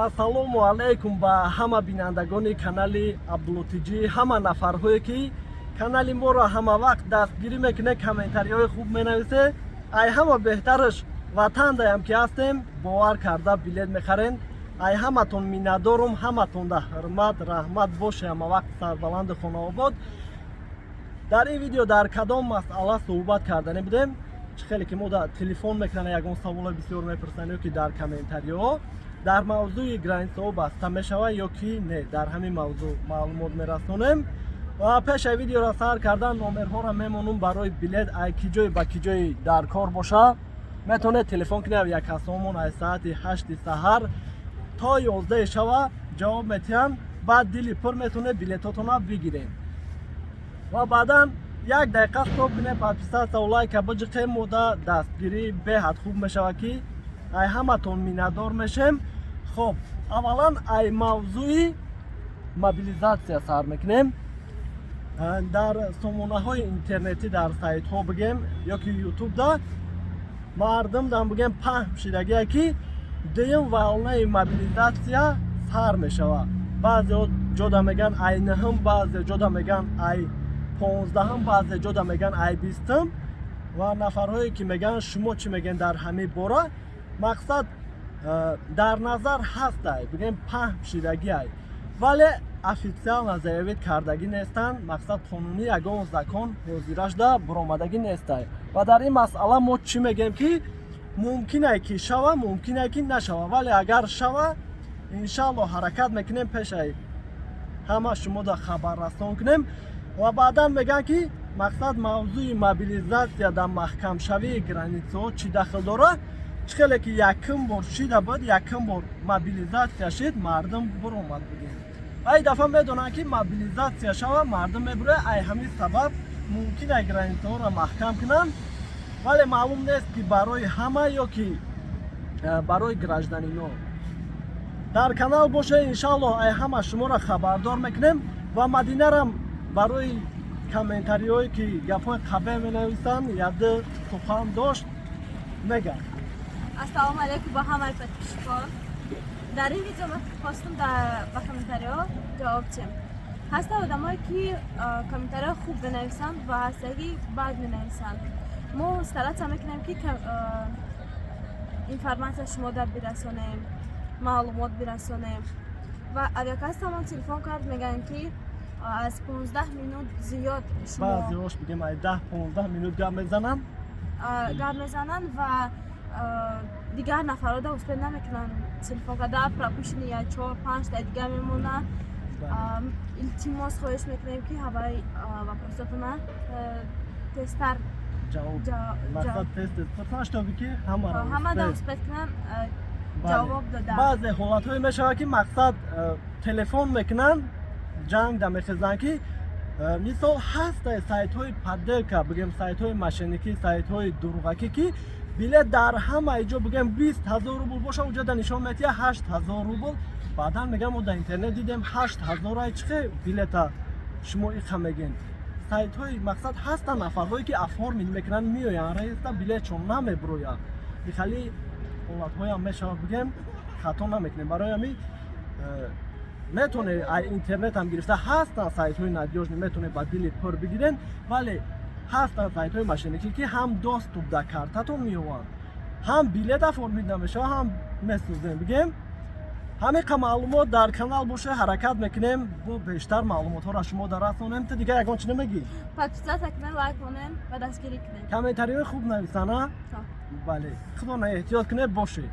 ассалому алайкум ба ҳама бинандагони канали Абдуллотиҷӣ, ҳама нафарҳое ки канали моро ҳама вақт дастгирӣ мекунед, комментариҳои хуб менависед. ай ҳама беҳтараш ватандаям ки ҳастем, бовар карда билет мехарен. ай ҳаматон миннатдорум, ҳаматонда ҳурмат, раҳмат боше, ҳама вақт сарбаланди хонаобод. дар ин видео дар кадом масъала суҳбат кардани будем? хеле ки мо телефон мекунанд, ягон саволои бисёр мепурсанд ё ки дар комментариҳо дар мавзӯи границаҳо баста мешавад ё ки не, дар ҳамин мавзӯъ маълумот мерасонем. ва пеши видеоро сар кардан номерҳоро мемонум барои билет. ай ки ҷой ба ки ҷои дар кор боша, метавонед телефон кунед якасомон аз соати 8 саҳар то 11 шава ҷавоб метиҳанд. баъд дили пур метавонед билетотонро бигиред ва баъдан 1 дақиқа стоп кунед, подписатсия ва лайка биҷиқед. мода дастгирӣ беҳад хуб мешавад ки ай ҳаматон миннатдор мешем. хуб, аввалан ай мавзӯи мобилизатсия сар мекунем. дар сомонаҳои интернетӣ дар сайтҳо бигем ё ки ютубда мардум дар бигем паҳм шидагие ки дуюм волнаи мобилизатсия сар мешавад. баъзеҳо ҷода меган ай 9, баъзе ҷода меган ай 15, баъзе ҷода меган ай 20. ва нафарҳое ки меган шумо чӣ мегӯед дар ҳамин бора? мақсад дар назар ҳастай, бигем паҳм шидагиай, вале официална заявид кардагӣ нестанд. мақсад қонунӣ ягон закон ҳозирашда буромадагӣ нестай. ва дар ин масъала мо чӣ мегӯем ки мумкинае ки шава, мумкинае ки нашава, вале агар шава иншаллоҳ ҳаракат мекунем пешай ҳама шумода хабаррасон кунем. ва баъдан мегӯям ки мақсад мавзӯи мобилизатсия дар маҳкамшавии границаҳо чӣ дахл дорад? хеле ки якум бор шида буд, якум бор мобилизатсия шид, мардум буромад будем. ай дафъа медонанд ки мобилизатсия шава, мардум мебурояд. ай ҳамин сабаб мумкин ай границаҳоро маҳкам кунанд, вале маълум нест ки барои ҳама ё ки барои гражданино. дар канал бошед, иншаллоҳ ай ҳама шуморо хабардор мекунем. ва мадинарам барои комментариҳое ки гапҳои қабеҳ менависанд яду сухан дошт, мегӯяд. Ассалому алайкум ба ҳамаи подписчикон. Дар ин видео мо хостам ба комментариҳо ҷавоб диҳем. ҳаста одамое ки комментариҳо хуб менависанд ва ҳаста ки бад менависанд. мо старатся мекунем ки информация шумода бирасонем, маълумот бирасонем. ва авиакассамон телефон кард, мегӯянд ки аз 15 минут зиёд шумо баъзеҳош бигем ай 10-15 минут гап мезананд ва дигар нафарода успед намекунанд телефон карда. пропущени я 4-5 дақиқа мемонад. илтимос хоҳиш мекунем ки ҳамаи вапросотона тезтар мақсад тест пурсаш то ки ҳамада успед кунам ҷавоб додам. баъзе ҳолатҳое мешавад ки мақсад телефон мекунанд, ҷанг да мехезанд ки мисол ҳастай сайтҳои подделка, бигем сайтҳои мошенникӣ, сайтҳои дурӯғакӣ ки билет дар ҳамаи ҷо бигем 20,000 рубл боша, уҷода нишон метиҳад 8,000 рубл. баъдан мегӯям мо дар интернет дидем 8,000 ай чихе билета шумо иқа мегӯед. сайтҳои мақсад ҳастанд нафарҳое ки оформид мекунанд, меоянд раиста билетшон намебурояд. ихали ҳолатҳоям мешавад, бигем хато намекунем. барои ҳамин метавонед ай интернетам гирифта ҳастанд сайтҳои надёжни, метавонед ба дили пур бигиред, вале ҳастанд сайтҳои мошенникӣ ки ҳам доступ да картатон меёванд, ҳам билет оформид намешавад, ҳам месӯзем. бигем ҳамиқа маълумот дар канал боша, ҳаракат мекунем бо бештар маълумотҳоро шумо дар расонем. ту дигар ягон чӣ намегӣ? подписатсия кунед, лайк конед ва дастгирӣ кунед. комментариҳои хуб нависанд. бале, худо на эҳтиёт кунед бошед.